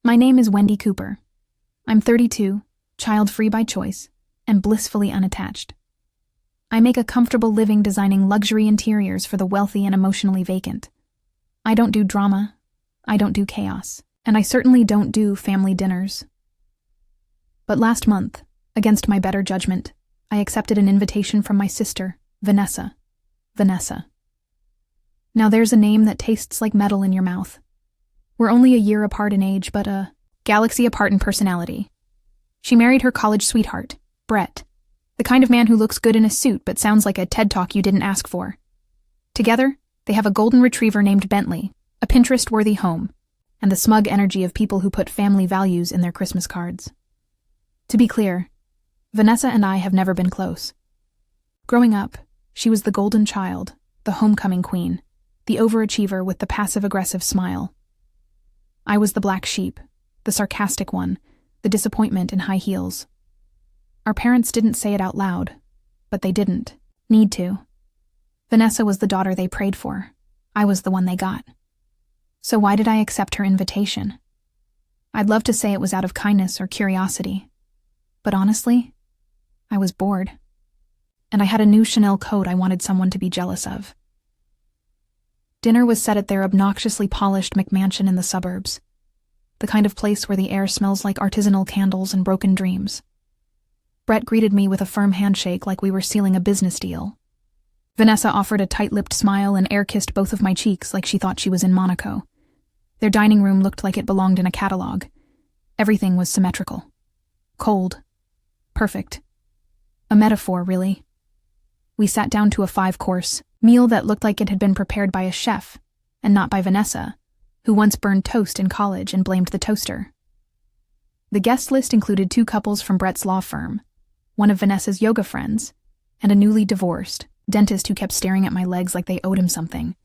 My name is Wendy Cooper. I'm 32, child-free by choice, and blissfully unattached. I make a comfortable living designing luxury interiors for the wealthy and emotionally vacant. I don't do drama, I don't do chaos, and I certainly don't do family dinners. But last month, against my better judgment, I accepted an invitation from my sister, Vanessa. Now there's a name that tastes like metal in your mouth. We're only a year apart in age, but a galaxy apart in personality. She married her college sweetheart, Brett, the kind of man who looks good in a suit but sounds like a TED Talk you didn't ask for. Together, they have a golden retriever named Bentley, a Pinterest-worthy home, and the smug energy of people who put family values in their Christmas cards. To be clear, Vanessa and I have never been close. Growing up, she was the golden child, the homecoming queen, the overachiever with the passive-aggressive smile. I was the black sheep, the sarcastic one, the disappointment in high heels. Our parents didn't say it out loud, but they didn't need to. Vanessa was the daughter they prayed for. I was the one they got. So why did I accept her invitation? I'd love to say it was out of kindness or curiosity, but honestly, I was bored. And I had a new Chanel coat I wanted someone to be jealous of. Dinner was set at their obnoxiously polished McMansion in the suburbs, the kind of place where the air smells like artisanal candles and broken dreams. Brett greeted me with a firm handshake like we were sealing a business deal. Vanessa offered a tight-lipped smile and air-kissed both of my cheeks like she thought she was in Monaco. Their dining room looked like it belonged in a catalog. Everything was symmetrical. Cold. Perfect. A metaphor, really. We sat down to a 5-course meal that looked like it had been prepared by a chef, and not by Vanessa, who once burned toast in college and blamed the toaster. The guest list included 2 couples from Brett's law firm, one of Vanessa's yoga friends, and a newly divorced dentist who kept staring at my legs like they owed him something.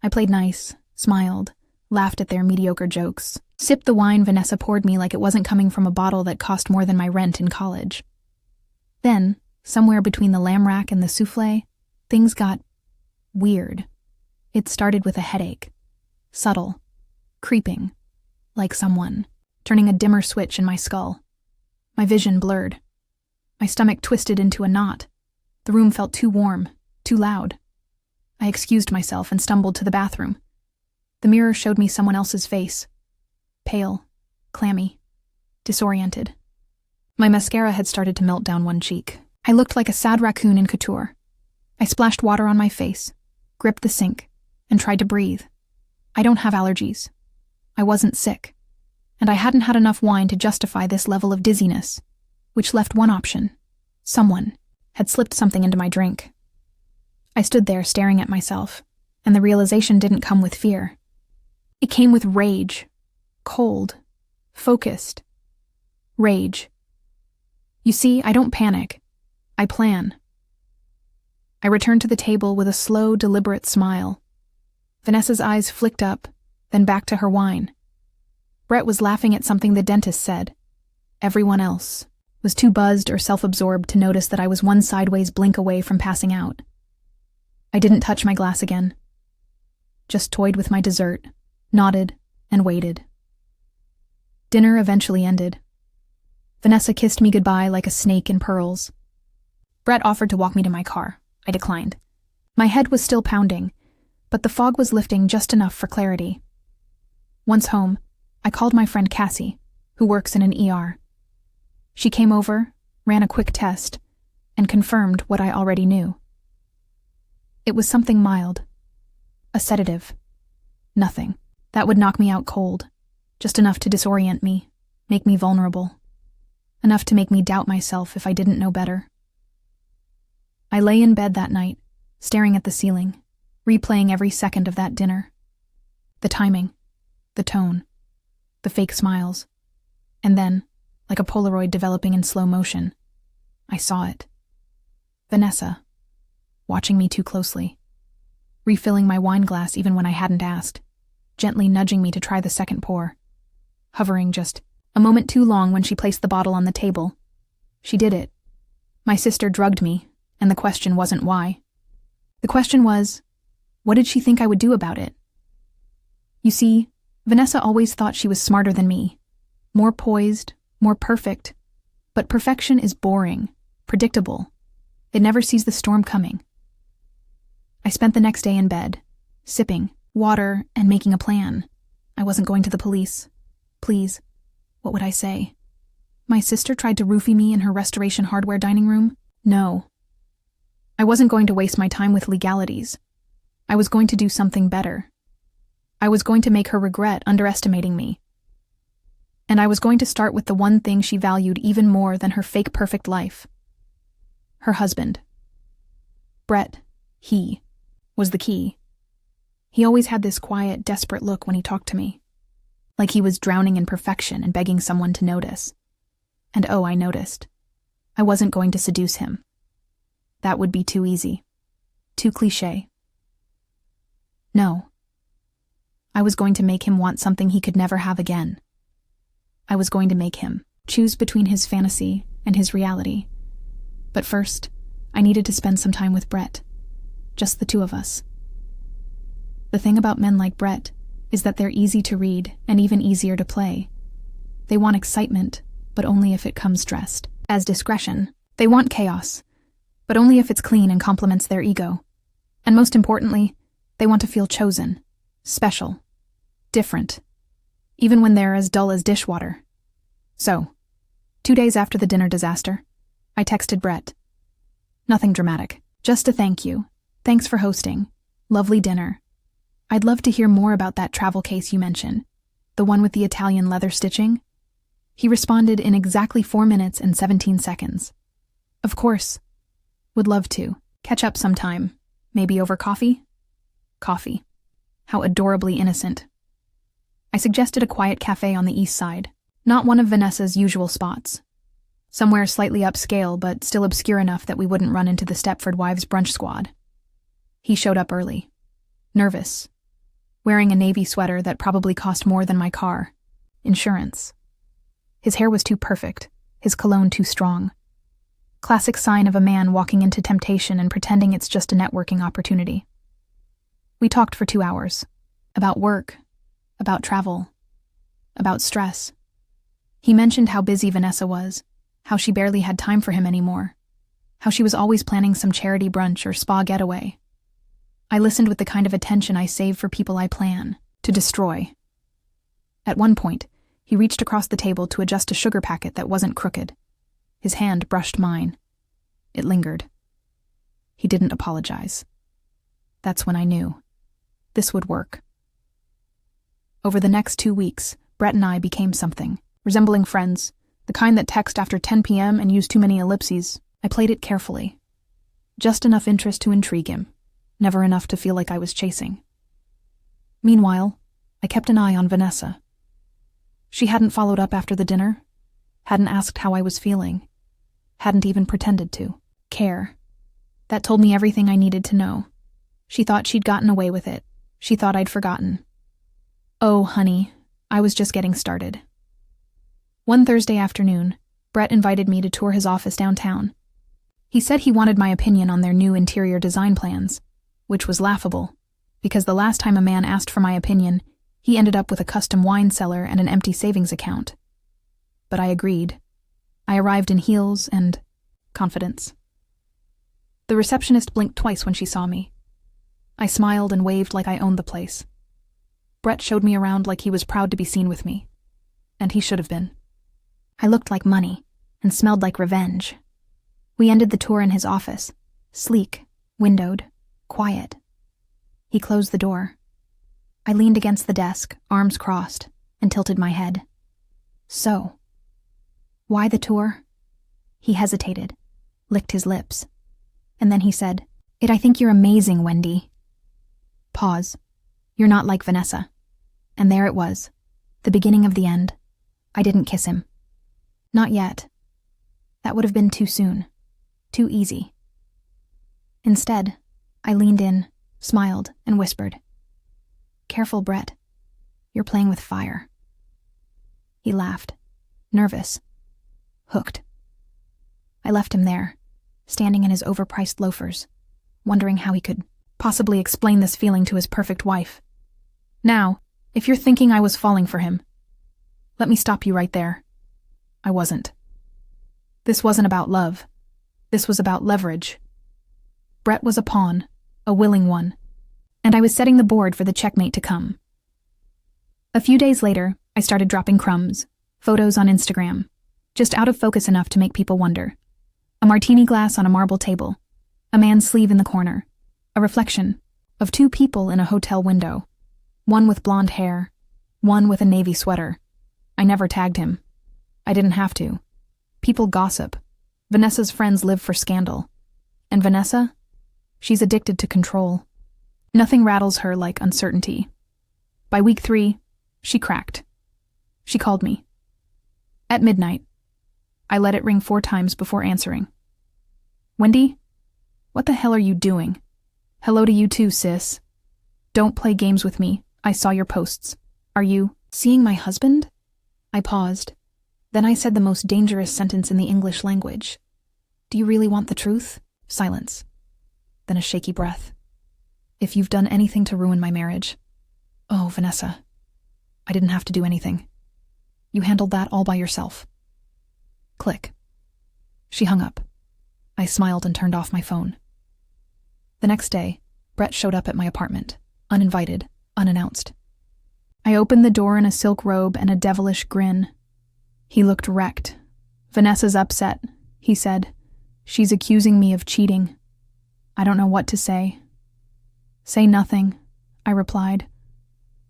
I played nice, smiled, laughed at their mediocre jokes, sipped the wine Vanessa poured me like it wasn't coming from a bottle that cost more than my rent in college. Then, somewhere between the lamb rack and the souffle, things got weird. It started with a headache. Subtle. Creeping. Like someone. Turning a dimmer switch in my skull. My vision blurred. My stomach twisted into a knot. The room felt too warm, too loud. I excused myself and stumbled to the bathroom. The mirror showed me someone else's face. Pale. Clammy. Disoriented. My mascara had started to melt down one cheek. I looked like a sad raccoon in couture. I splashed water on my face, gripped the sink, and tried to breathe. I don't have allergies. I wasn't sick. And I hadn't had enough wine to justify this level of dizziness, which left one option. Someone had slipped something into my drink. I stood there staring at myself, and the realization didn't come with fear. It came with rage. Cold. Focused. Rage. You see, I don't panic. I plan. I returned to the table with a slow, deliberate smile. Vanessa's eyes flicked up, then back to her wine. Brett was laughing at something the dentist said. Everyone else was too buzzed or self-absorbed to notice that I was one sideways blink away from passing out. I didn't touch my glass again. Just toyed with my dessert, nodded, and waited. Dinner eventually ended. Vanessa kissed me goodbye like a snake in pearls. Brett offered to walk me to my car. I declined. My head was still pounding, but the fog was lifting just enough for clarity. Once home, I called my friend Cassie, who works in an ER. She came over, ran a quick test, and confirmed what I already knew. It was something mild. A sedative. Nothing. That would knock me out cold. Just enough to disorient me, make me vulnerable. Enough to make me doubt myself if I didn't know better. I lay in bed that night, staring at the ceiling, replaying every second of that dinner. The timing, the tone, the fake smiles. And then, like a Polaroid developing in slow motion, I saw it. Vanessa, watching me too closely, refilling my wine glass even when I hadn't asked, gently nudging me to try the second pour, hovering just a moment too long when she placed the bottle on the table. She did it. My sister drugged me, and the question wasn't why. The question was, what did she think I would do about it? You see, Vanessa always thought she was smarter than me, More poised, more perfect. But perfection is boring, predictable. It never sees the storm coming. I spent the next day in bed, sipping water and making a plan. I wasn't going to the police. Please, what would I say? My sister tried to roofie me in her restoration hardware dining room? No. I wasn't going to waste my time with legalities. I was going to do something better. I was going to make her regret underestimating me. And I was going to start with the one thing she valued even more than her fake perfect life. Her husband. Brett, he, was the key. He always had this quiet, desperate look when he talked to me. Like he was drowning in perfection and begging someone to notice. And oh, I noticed. I wasn't going to seduce him. That would be too easy. Too cliché. No. I was going to make him want something he could never have again. I was going to make him choose between his fantasy and his reality. But first, I needed to spend some time with Brett. Just the two of us. The thing about men like Brett is that they're easy to read and even easier to play. They want excitement, but only if it comes dressed as discretion. They want chaos, but only if it's clean and complements their ego. And most importantly, they want to feel chosen, special, different, even when they're as dull as dishwater. So, 2 days after the dinner disaster, I texted Brett. Nothing dramatic, just a thank you. Thanks for hosting. Lovely dinner. I'd love to hear more about that travel case you mentioned, the one with the Italian leather stitching. He responded in exactly 4 minutes and 17 seconds. Of course. Would love to. Catch up sometime. Maybe over coffee? Coffee. How adorably innocent. I suggested a quiet cafe on the east side, not one of Vanessa's usual spots. Somewhere slightly upscale, but still obscure enough that we wouldn't run into the Stepford Wives brunch squad. He showed up early. Nervous. Wearing a navy sweater that probably cost more than my car. Insurance. His hair was too perfect, his cologne too strong. Classic sign of a man walking into temptation and pretending it's just a networking opportunity. We talked for 2 hours. About work, about travel, about stress. He mentioned how busy Vanessa was, how she barely had time for him anymore, how she was always planning some charity brunch or spa getaway. I listened with the kind of attention I save for people I plan to destroy. At one point, he reached across the table to adjust a sugar packet that wasn't crooked. His hand brushed mine. It lingered. He didn't apologize. That's when I knew. This would work. Over the next 2 weeks, Brett and I became something, resembling friends, the kind that text after 10 p.m. and use too many ellipses. I played it carefully. Just enough interest to intrigue him. Never enough to feel like I was chasing. Meanwhile, I kept an eye on Vanessa. She hadn't followed up after the dinner, hadn't asked how I was feeling, hadn't even pretended to care. That told me everything I needed to know. She thought she'd gotten away with it. She thought I'd forgotten. Oh, honey, I was just getting started. One Thursday afternoon, Brett invited me to tour his office downtown. He said he wanted my opinion on their new interior design plans, which was laughable, because the last time a man asked for my opinion, he ended up with a custom wine cellar and an empty savings account. But I agreed. I arrived in heels and confidence. The receptionist blinked twice when she saw me. I smiled and waved like I owned the place. Brett showed me around like he was proud to be seen with me. And he should have been. I looked like money and smelled like revenge. We ended the tour in his office, sleek, windowed, quiet. He closed the door. I leaned against the desk, arms crossed, and tilted my head. So, why the tour? He hesitated, licked his lips, and then he said, I think you're amazing, Wendy. Pause. You're not like Vanessa. And there it was, the beginning of the end. I didn't kiss him. Not yet. That would have been too soon, too easy. Instead, I leaned in, smiled, and whispered, Careful, Brett. You're playing with fire. He laughed, nervous, hooked. I left him there, standing in his overpriced loafers, wondering how he could possibly explain this feeling to his perfect wife. Now, if you're thinking I was falling for him, Let me stop you right there. I wasn't. This wasn't about love. This was about leverage. Brett was a pawn, a willing one, and I was setting the board for the checkmate to come. A few days later, I started dropping crumbs, photos on Instagram, just out of focus enough to make people wonder. A martini glass on a marble table, a man's sleeve in the corner, a reflection of two people in a hotel window, one with blonde hair, one with a navy sweater. I never tagged him. I didn't have to. People gossip. Vanessa's friends live for scandal. And Vanessa? She's addicted to control. Nothing rattles her like uncertainty. By week 3, she cracked. She called me. At midnight. I let it ring 4 times before answering. Wendy? What the hell are you doing? Hello to you too, sis. Don't play games with me. I saw your posts. Are you seeing my husband? I paused. Then I said the most dangerous sentence in the English language. Do you really want the truth? Silence. Then a shaky breath. If you've done anything to ruin my marriage. Oh, Vanessa. I didn't have to do anything. You handled that all by yourself. Click. She hung up. I smiled and turned off my phone. The next day, Brett showed up at my apartment, uninvited, unannounced. I opened the door in a silk robe and a devilish grin. He looked wrecked. Vanessa's upset, he said. She's accusing me of cheating. I don't know what to say. Say nothing, I replied.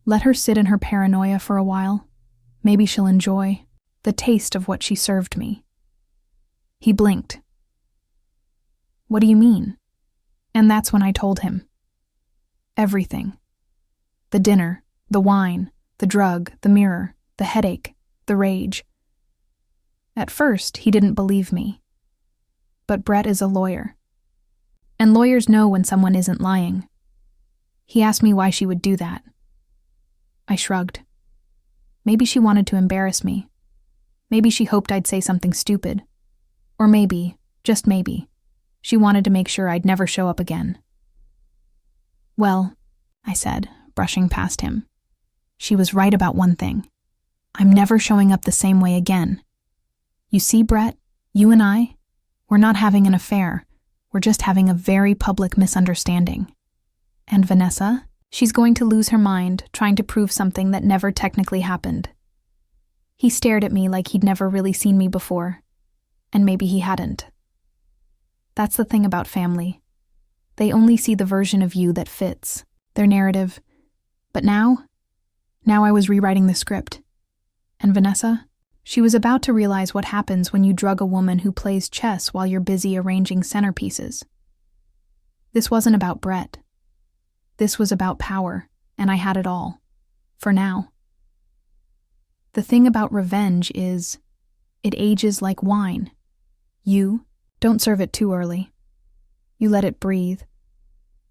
Let her sit in her paranoia for a while. Maybe she'll enjoy the taste of what she served me. He blinked. What do you mean? And that's when I told him. Everything. The dinner, the wine, the drug, the mirror, the headache, the rage. At first, he didn't believe me. But Brett is a lawyer. And lawyers know when someone isn't lying. He asked me why she would do that. I shrugged. Maybe she wanted to embarrass me. Maybe she hoped I'd say something stupid. Or maybe, just maybe, she wanted to make sure I'd never show up again. Well, I said, brushing past him. She was right about one thing. I'm never showing up the same way again. You see, Brett, you and I, we're not having an affair. We're just having a very public misunderstanding. And Vanessa, she's going to lose her mind trying to prove something that never technically happened. He stared at me like he'd never really seen me before. And maybe he hadn't. That's the thing about family. They only see the version of you that fits, their narrative. But now I was rewriting the script. And Vanessa, she was about to realize what happens when you drug a woman who plays chess while you're busy arranging centerpieces. This wasn't about Brett. This was about power, and I had it all. For now. The thing about revenge is, it ages like wine. You don't serve it too early. You let it breathe.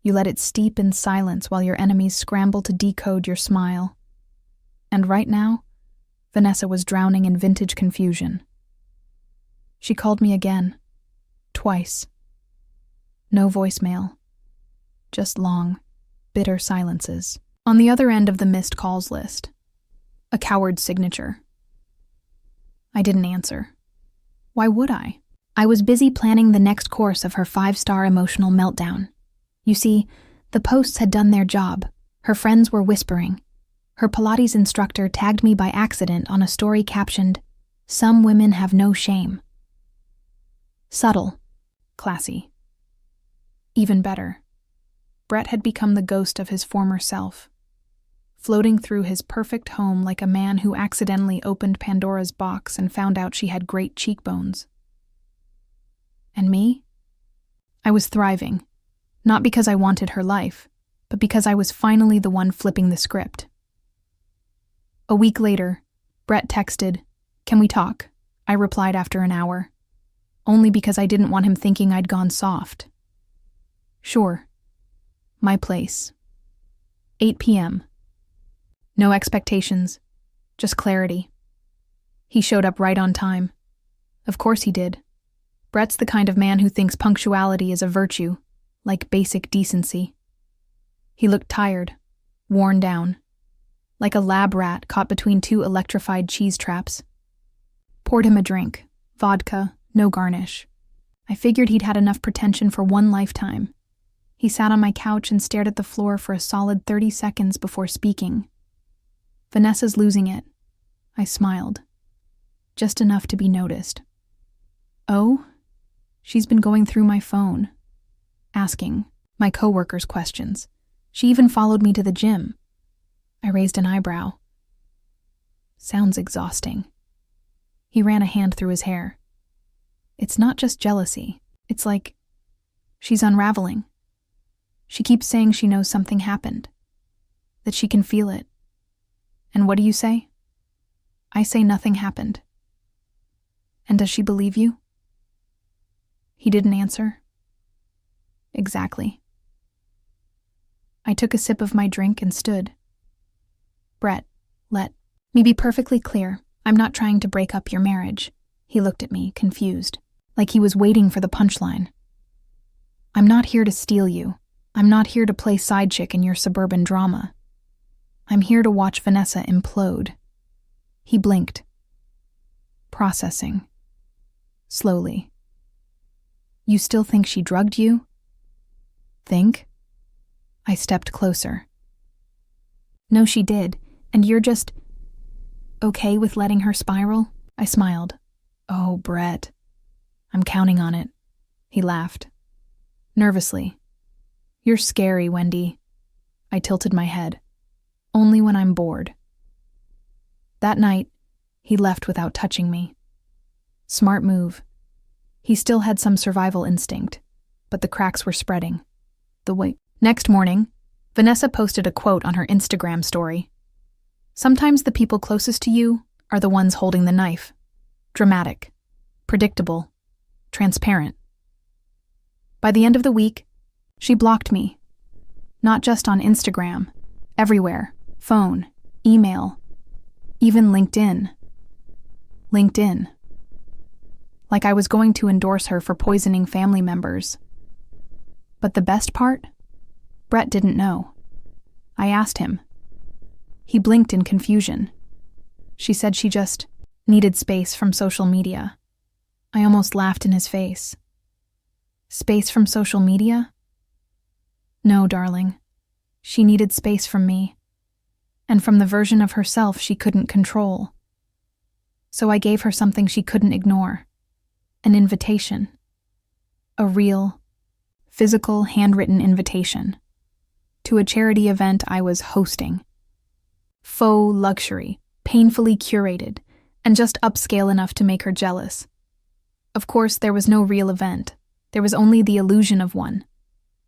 You let it steep in silence while your enemies scramble to decode your smile. And right now, Vanessa was drowning in vintage confusion. She called me again. Twice. No voicemail. Just long, bitter silences. On the other end of the missed calls list, a coward's signature. I didn't answer. Why would I? I was busy planning the next course of her 5-star emotional meltdown. You see, the posts had done their job. Her friends were whispering. Her Pilates instructor tagged me by accident on a story captioned, "Some women have no shame." Subtle. Classy. Even better. Brett had become the ghost of his former self, floating through his perfect home like a man who accidentally opened Pandora's box and found out she had great cheekbones. And me? I was thriving, not because I wanted her life, but because I was finally the one flipping the script. A week later, Brett texted, "Can we talk?" I replied after an hour, only because I didn't want him thinking I'd gone soft. Sure. My place. 8 p.m. No expectations, just clarity. He showed up right on time. Of course he did. Brett's the kind of man who thinks punctuality is a virtue, like basic decency. He looked tired, worn down. like a lab rat caught between two electrified cheese traps. Poured him a drink, vodka, no garnish. I figured he'd had enough pretension for one lifetime. He sat on my couch and stared at the floor for a solid 30 seconds before speaking. "Vanessa's losing it." I smiled. Just enough to be noticed. "Oh?" She's been going through my phone, asking my coworkers questions. She even followed me to the gym. I raised an eyebrow. "Sounds exhausting." He ran a hand through his hair. "It's not just jealousy. It's like she's unraveling. She keeps saying she knows something happened, that she can feel it. And what do you say?" I say nothing happened. "And does she believe you?" He didn't answer. "Exactly." I took a sip of my drink and stood. "Brett, let me be perfectly clear. I'm not trying to break up your marriage." He looked at me, confused, like he was waiting for the punchline. "I'm not here to steal you. I'm not here to play side chick in your suburban drama. I'm here to watch Vanessa implode." He blinked. Processing. Slowly. "You still think she drugged you?" "Think?" I stepped closer. "No, she did, and you're just okay with letting her spiral?" I smiled. "Oh, Brett. I'm counting on it." He laughed. Nervously. "You're scary, Wendy." I tilted my head. "Only when I'm bored." That night, he left without touching me. Smart move. He still had some survival instinct, but the cracks were spreading. Next morning, Vanessa posted a quote on her Instagram story. "Sometimes the people closest to you are the ones holding the knife. Dramatic, predictable, transparent." By the end of the week, she blocked me. Not just on Instagram, everywhere, phone, email, even LinkedIn. Like I was going to endorse her for poisoning family members. But the best part? Brett didn't know. I asked him. He blinked in confusion. She said she just needed space from social media. I almost laughed in his face. Space from social media? No, darling. She needed space from me, and from the version of herself she couldn't control. So I gave her something she couldn't ignore. An invitation. A real, physical, handwritten invitation. To a charity event I was hosting. Faux luxury, painfully curated, and just upscale enough to make her jealous. Of course, there was no real event. There was only the illusion of one.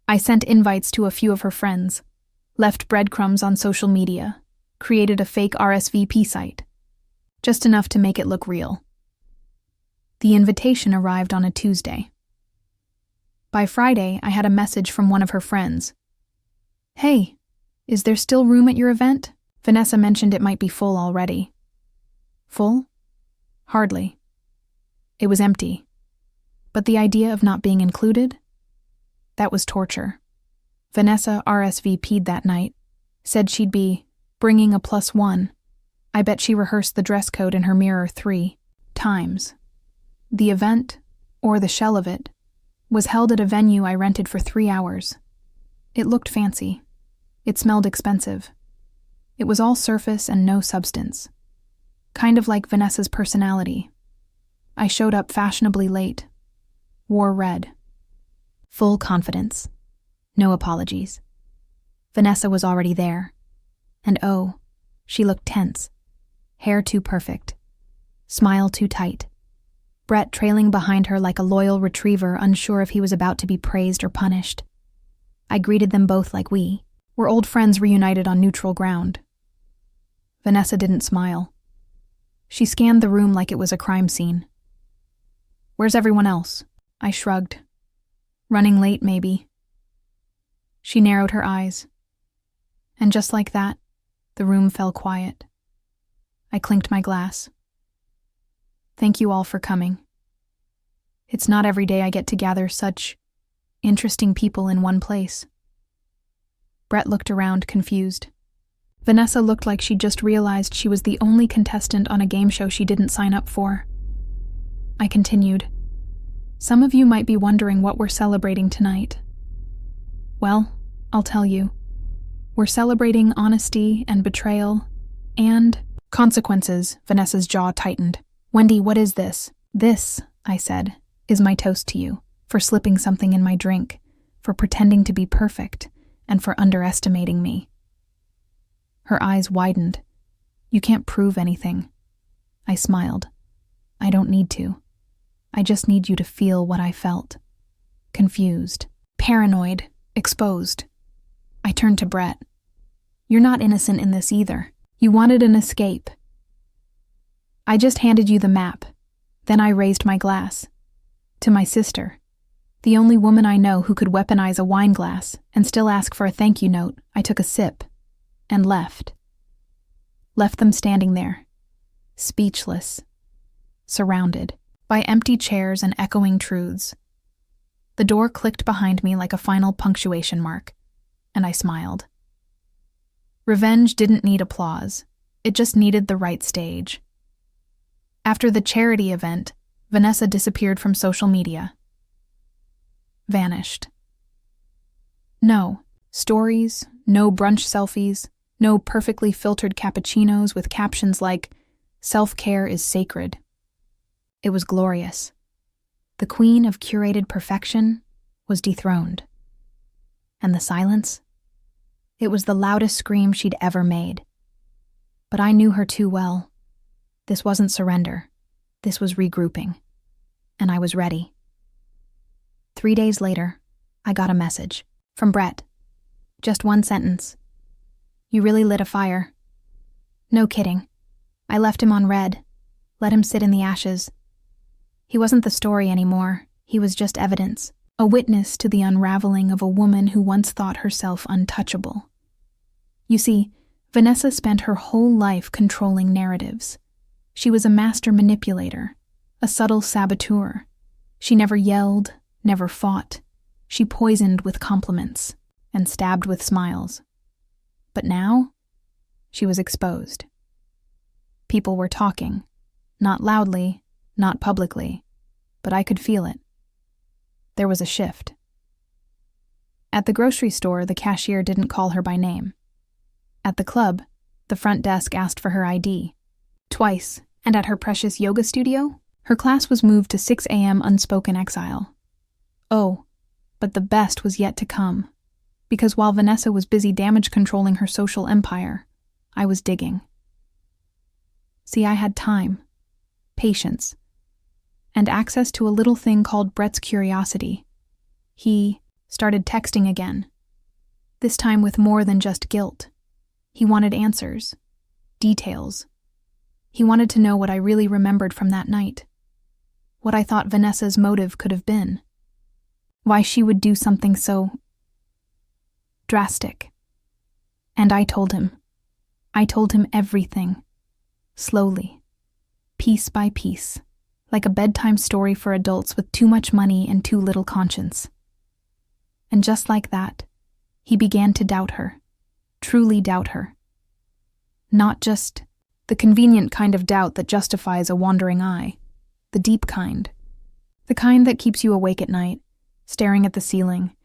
I sent invites to a few of her friends, left breadcrumbs on social media, created a fake RSVP site. Just enough to make it look real. The invitation arrived on a Tuesday. By Friday, I had a message from one of her friends. "Hey, is there still room at your event? Vanessa mentioned it might be full already." Full? Hardly. It was empty. But the idea of not being included? That was torture. Vanessa RSVP'd that night, said she'd be bringing a +1. I bet she rehearsed the dress code in her mirror 3 times. The event, or the shell of it, was held at a venue I rented for 3 hours. It looked fancy. It smelled expensive. It was all surface and no substance. Kind of like Vanessa's personality. I showed up fashionably late. Wore red. Full confidence. No apologies. Vanessa was already there. And oh, she looked tense. Hair too perfect. Smile too tight. Brett trailing behind her like a loyal retriever, unsure if he was about to be praised or punished. I greeted them both like we were old friends reunited on neutral ground. Vanessa didn't smile. She scanned the room like it was a crime scene. "Where's everyone else?" I shrugged. "Running late, maybe." She narrowed her eyes. And just like that, the room fell quiet. I clinked my glass. "Thank you all for coming. It's not every day I get to gather such interesting people in one place." Brett looked around, confused. Vanessa looked like she just realized she was the only contestant on a game show she didn't sign up for. I continued. Some of you might be wondering what we're celebrating tonight. Well, I'll tell you. We're celebrating honesty and betrayal and consequences. Vanessa's jaw tightened. Wendy, what is this? This, I said, is my toast to you, for slipping something in my drink, for pretending to be perfect, and for underestimating me. Her eyes widened. You can't prove anything. I smiled. I don't need to. I just need you to feel what I felt. Confused, paranoid, exposed. I turned to Brett. You're not innocent in this either. You wanted an escape. I just handed you the map. Then I raised my glass. To my sister. The only woman I know who could weaponize a wine glass and still ask for a thank you note. I took a sip. And left. Left them standing there. Speechless. Surrounded. By empty chairs and echoing truths. The door clicked behind me like a final punctuation mark. And I smiled. Revenge didn't need applause. It just needed the right stage. After the charity event, Vanessa disappeared from social media. Vanished. No stories, no brunch selfies, no perfectly filtered cappuccinos with captions like, "Self-care is sacred." It was glorious. The queen of curated perfection was dethroned. And the silence? It was the loudest scream she'd ever made. But I knew her too well. This wasn't surrender. This was regrouping. And I was ready. 3 days later, I got a message. From Brett. Just one sentence. You really lit a fire. No kidding. I left him on red. Let him sit in the ashes. He wasn't the story anymore. He was just evidence. A witness to the unraveling of a woman who once thought herself untouchable. You see, Vanessa spent her whole life controlling narratives. She was a master manipulator, a subtle saboteur. She never yelled, never fought. She poisoned with compliments and stabbed with smiles. But now, she was exposed. People were talking, not loudly, not publicly, but I could feel it. There was a shift. At the grocery store, the cashier didn't call her by name. At the club, the front desk asked for her ID. Twice, and at her precious yoga studio, her class was moved to 6 a.m. unspoken exile. Oh, but the best was yet to come. Because while Vanessa was busy damage controlling her social empire, I was digging. See, I had time, patience, and access to a little thing called Brett's curiosity. He started texting again, this time with more than just guilt. He wanted answers, details. He wanted to know what I really remembered from that night, what I thought Vanessa's motive could have been, why she would do something so drastic. And I told him. I told him everything, slowly, piece by piece, like a bedtime story for adults with too much money and too little conscience. And just like that, he began to doubt her, truly doubt her. Not just the convenient kind of doubt that justifies a wandering eye, the deep kind, the kind that keeps you awake at night, staring at the ceiling,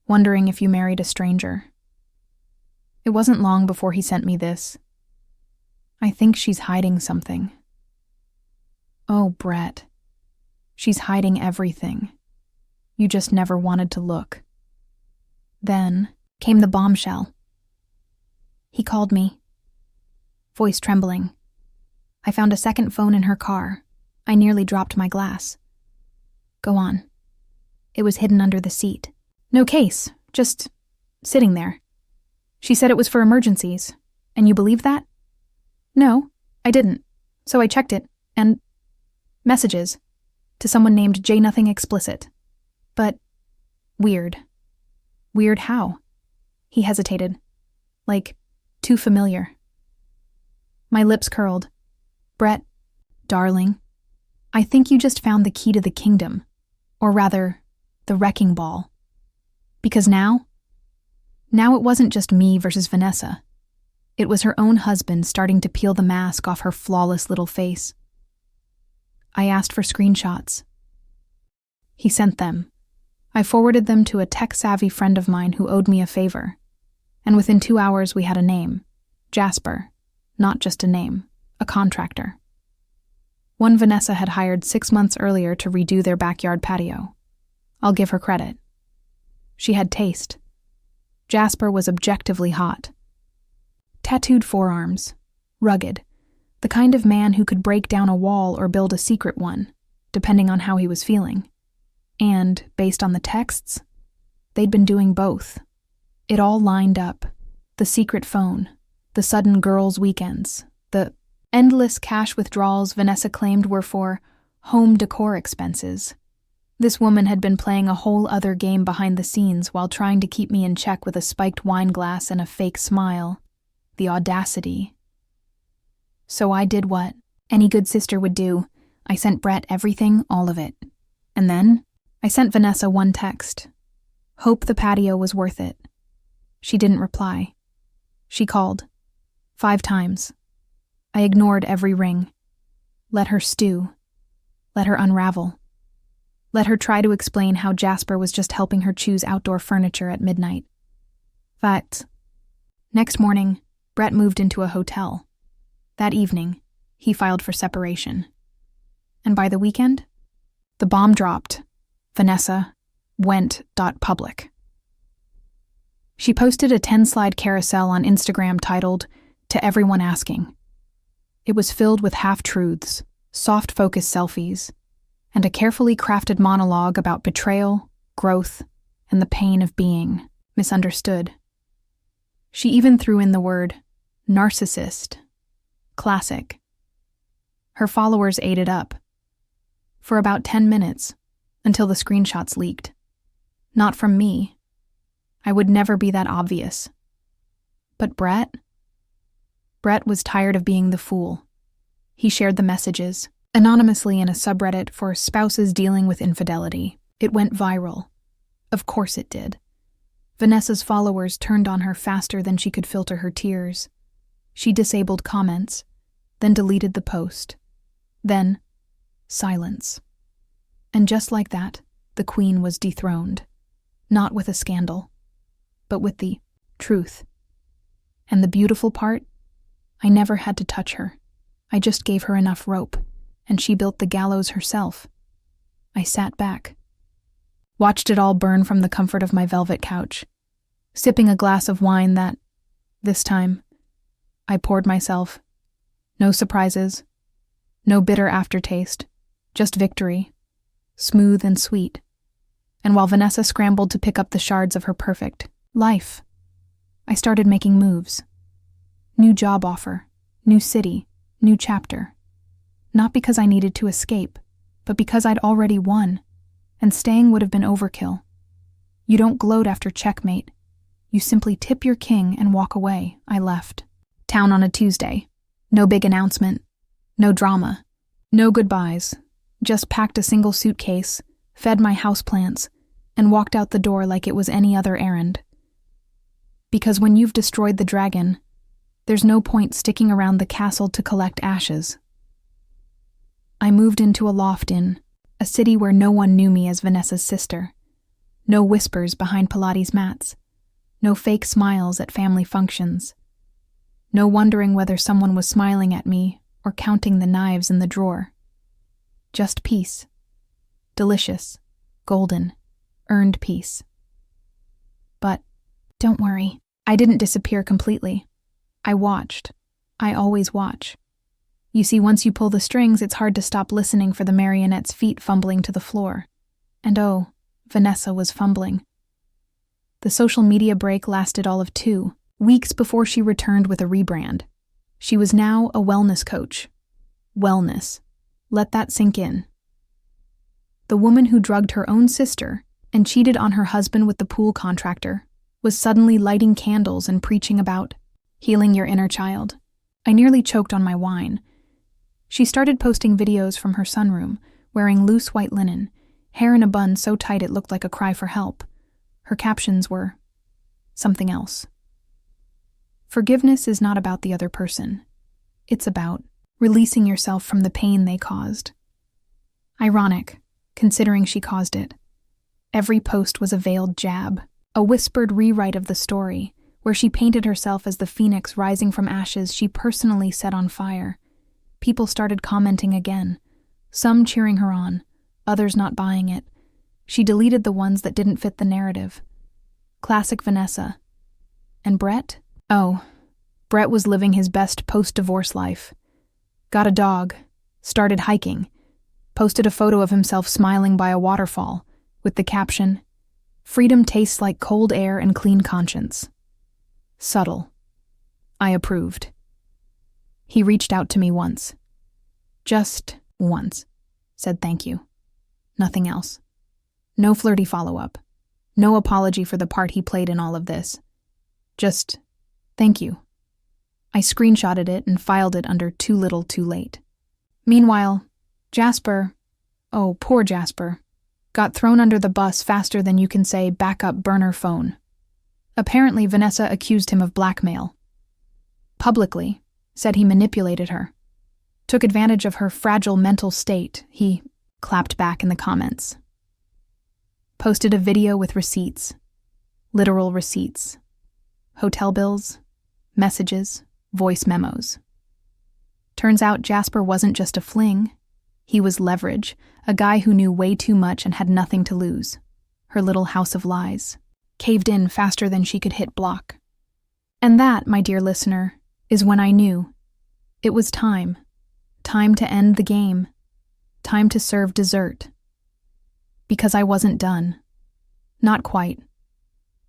wondering if you married a stranger. It wasn't long before he sent me this. I think she's hiding something. Oh, Brett. She's hiding everything. You just never wanted to look. Then came the bombshell. He called me. Voice trembling. I found a second phone in her car. I nearly dropped my glass. Go on. It was hidden under the seat. No case, just sitting there. She said it was for emergencies. And you believe that? No, I didn't. So I checked it, and messages to someone named J Nothing Explicit. But weird. Weird how? He hesitated. Like, too familiar. My lips curled. Brett, darling, I think you just found the key to the kingdom. Or rather, the wrecking ball. Because now it wasn't just me versus Vanessa. It was her own husband starting to peel the mask off her flawless little face. I asked for screenshots. He sent them. I forwarded them to a tech-savvy friend of mine who owed me a favor. And within 2 hours we had a name. Jasper. Not just a name. A contractor. One Vanessa had hired 6 months earlier to redo their backyard patio. I'll give her credit. She had taste. Jasper was objectively hot. Tattooed forearms. Rugged. The kind of man who could break down a wall or build a secret one, depending on how he was feeling. And, based on the texts, they'd been doing both. It all lined up. The secret phone, the sudden girls' weekends, the endless cash withdrawals Vanessa claimed were for home decor expenses. This woman had been playing a whole other game behind the scenes while trying to keep me in check with a spiked wine glass and a fake smile. The audacity. So I did what any good sister would do. I sent Brett everything, all of it. And then I sent Vanessa one text. Hope the patio was worth it. She didn't reply. She called. 5 times. I ignored every ring. Let her stew. Let her unravel. Let her try to explain how Jasper was just helping her choose outdoor furniture at midnight. Facts. Next morning, Brett moved into a hotel. That evening, he filed for separation. And by the weekend, the bomb dropped. Vanessa went .public. She posted a 10-slide carousel on Instagram titled, "To Everyone Asking." It was filled with half-truths, soft-focus selfies, and a carefully crafted monologue about betrayal, growth, and the pain of being misunderstood. She even threw in the word narcissist. Classic. Her followers ate it up. For about 10 minutes, until the screenshots leaked. Not from me. I would never be that obvious. But Brett? Brett was tired of being the fool. He shared the messages, anonymously in a subreddit for spouses dealing with infidelity. It went viral. Of course it did. Vanessa's followers turned on her faster than she could filter her tears. She disabled comments, then deleted the post. Then, silence. And just like that, the queen was dethroned. Not with a scandal, but with the truth. And the beautiful part? I never had to touch her. I just gave her enough rope, and she built the gallows herself. I sat back, watched it all burn from the comfort of my velvet couch, sipping a glass of wine that, this time, I poured myself. No surprises, no bitter aftertaste, just victory, smooth and sweet. And while Vanessa scrambled to pick up the shards of her perfect life, I started making moves. New job offer, new city, new chapter. Not because I needed to escape, but because I'd already won, and staying would have been overkill. You don't gloat after checkmate. You simply tip your king and walk away. I left. Town on a Tuesday. No big announcement. No drama. No goodbyes. Just packed a single suitcase, fed my houseplants, and walked out the door like it was any other errand. Because when you've destroyed the dragon, there's no point sticking around the castle to collect ashes. I moved into a loft in a city where no one knew me as Vanessa's sister. No whispers behind Pilates mats. No fake smiles at family functions. No wondering whether someone was smiling at me or counting the knives in the drawer. Just peace. Delicious, golden, earned peace. But don't worry, I didn't disappear completely. I watched. I always watch. You see, once you pull the strings, it's hard to stop listening for the marionette's feet fumbling to the floor. And oh, Vanessa was fumbling. The social media break lasted all of 2 weeks before she returned with a rebrand. She was now a wellness coach. Wellness. Let that sink in. The woman who drugged her own sister and cheated on her husband with the pool contractor was suddenly lighting candles and preaching about healing your inner child. I nearly choked on my wine. She started posting videos from her sunroom, wearing loose white linen, hair in a bun so tight it looked like a cry for help. Her captions were something else. Forgiveness is not about the other person. It's about releasing yourself from the pain they caused. Ironic, considering she caused it. Every post was a veiled jab, a whispered rewrite of the story, where she painted herself as the phoenix rising from ashes she personally set on fire. People started commenting again, some cheering her on, others not buying it. She deleted the ones that didn't fit the narrative. Classic Vanessa. And Brett? Oh, Brett was living his best post-divorce life. Got a dog, started hiking, posted a photo of himself smiling by a waterfall, with the caption, "Freedom tastes like cold air and clean conscience." Subtle. I approved. He reached out to me once. Just once. Said thank you. Nothing else. No flirty follow-up. No apology for the part he played in all of this. Just, thank you. I screenshotted it and filed it under too little too late. Meanwhile, Jasper, oh, poor Jasper, got thrown under the bus faster than you can say backup burner phone. Apparently, Vanessa accused him of blackmail. Publicly, said he manipulated her. Took advantage of her fragile mental state, he clapped back in the comments. Posted a video with receipts. Literal receipts. Hotel bills, messages, voice memos. Turns out Jasper wasn't just a fling. He was leverage, a guy who knew way too much and had nothing to lose. Her little house of lies. Caved in faster than she could hit block. And that, my dear listener, is when I knew. It was time. Time to end the game. Time to serve dessert. Because I wasn't done. Not quite.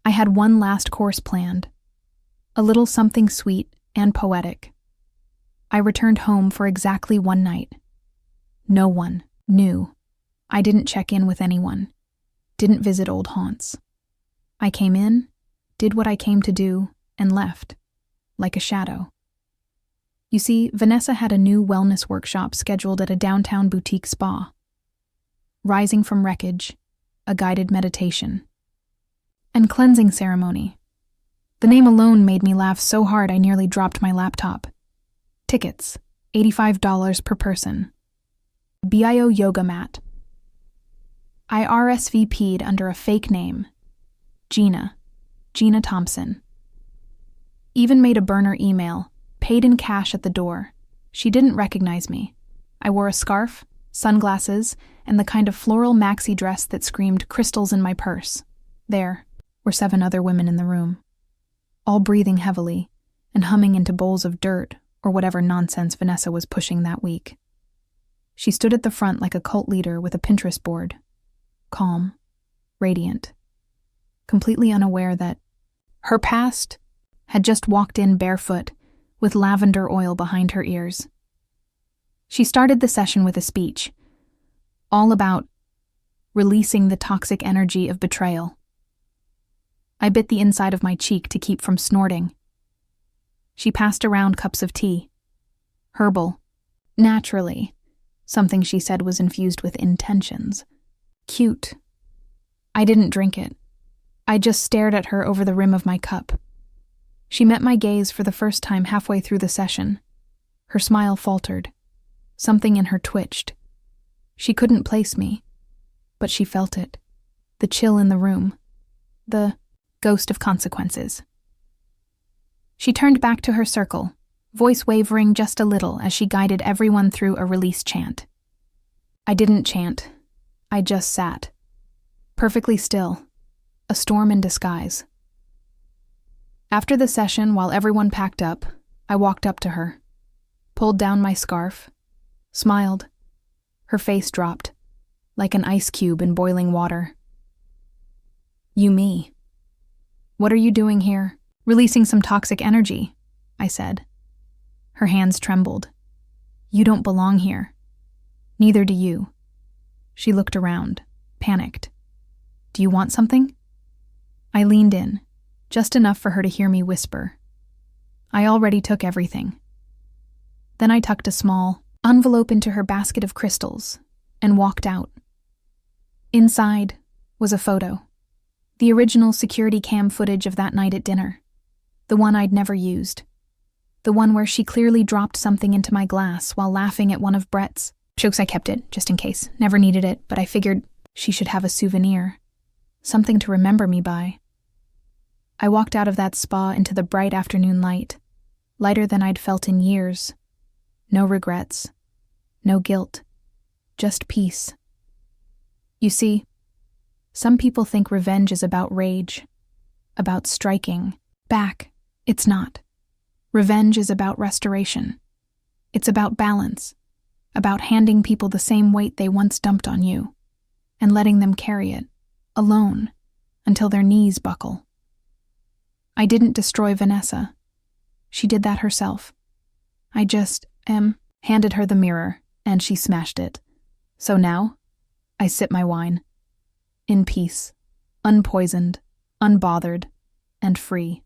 I had one last course planned. A little something sweet and poetic. I returned home for exactly one night. No one knew. I didn't check in with anyone. Didn't visit old haunts. I came in, did what I came to do, and left. Like a shadow. You see, Vanessa had a new wellness workshop scheduled at a downtown boutique spa. Rising from wreckage, a guided meditation. And cleansing ceremony. The name alone made me laugh so hard I nearly dropped my laptop. Tickets, $85 per person. BIO yoga mat. I RSVP'd under a fake name. Gina Thompson. Even made a burner email, paid in cash at the door. She didn't recognize me. I wore a scarf, sunglasses, and the kind of floral maxi dress that screamed crystals in my purse. There were 7 other women in the room, all breathing heavily and humming into bowls of dirt or whatever nonsense Vanessa was pushing that week. She stood at the front like a cult leader with a Pinterest board, calm, radiant, completely unaware that her past had just walked in barefoot with lavender oil behind her ears. She started the session with a speech, all about releasing the toxic energy of betrayal. I bit the inside of my cheek to keep from snorting. She passed around cups of tea. Herbal. Naturally. Something she said was infused with intentions. Cute. I didn't drink it. I just stared at her over the rim of my cup. She met my gaze for the first time halfway through the session. Her smile faltered. Something in her twitched. She couldn't place me, but she felt it. The chill in the room. The ghost of consequences. She turned back to her circle, voice wavering just a little as she guided everyone through a release chant. I didn't chant. I just sat. Perfectly still. A storm in disguise. After the session, while everyone packed up, I walked up to her, pulled down my scarf, smiled. Her face dropped, like an ice cube in boiling water. You me. What are you doing here? Releasing some toxic energy, I said. Her hands trembled. You don't belong here. Neither do you. She looked around, panicked. Do you want something? I leaned in, just enough for her to hear me whisper. I already took everything. Then I tucked a small envelope into her basket of crystals and walked out. Inside was a photo. The original security cam footage of that night at dinner. The one I'd never used. The one where she clearly dropped something into my glass while laughing at one of Brett's jokes. I kept it, just in case. Never needed it, but I figured she should have a souvenir. Something to remember me by. I walked out of that spa into the bright afternoon light, lighter than I'd felt in years. No regrets. No guilt. Just peace. You see, some people think revenge is about rage, about striking back. It's not. Revenge is about restoration. It's about balance, about handing people the same weight they once dumped on you, and letting them carry it, alone, until their knees buckle. I didn't destroy Vanessa. She did that herself. I just, handed her the mirror, and she smashed it. So now, I sip my wine. In peace, unpoisoned, unbothered, and free.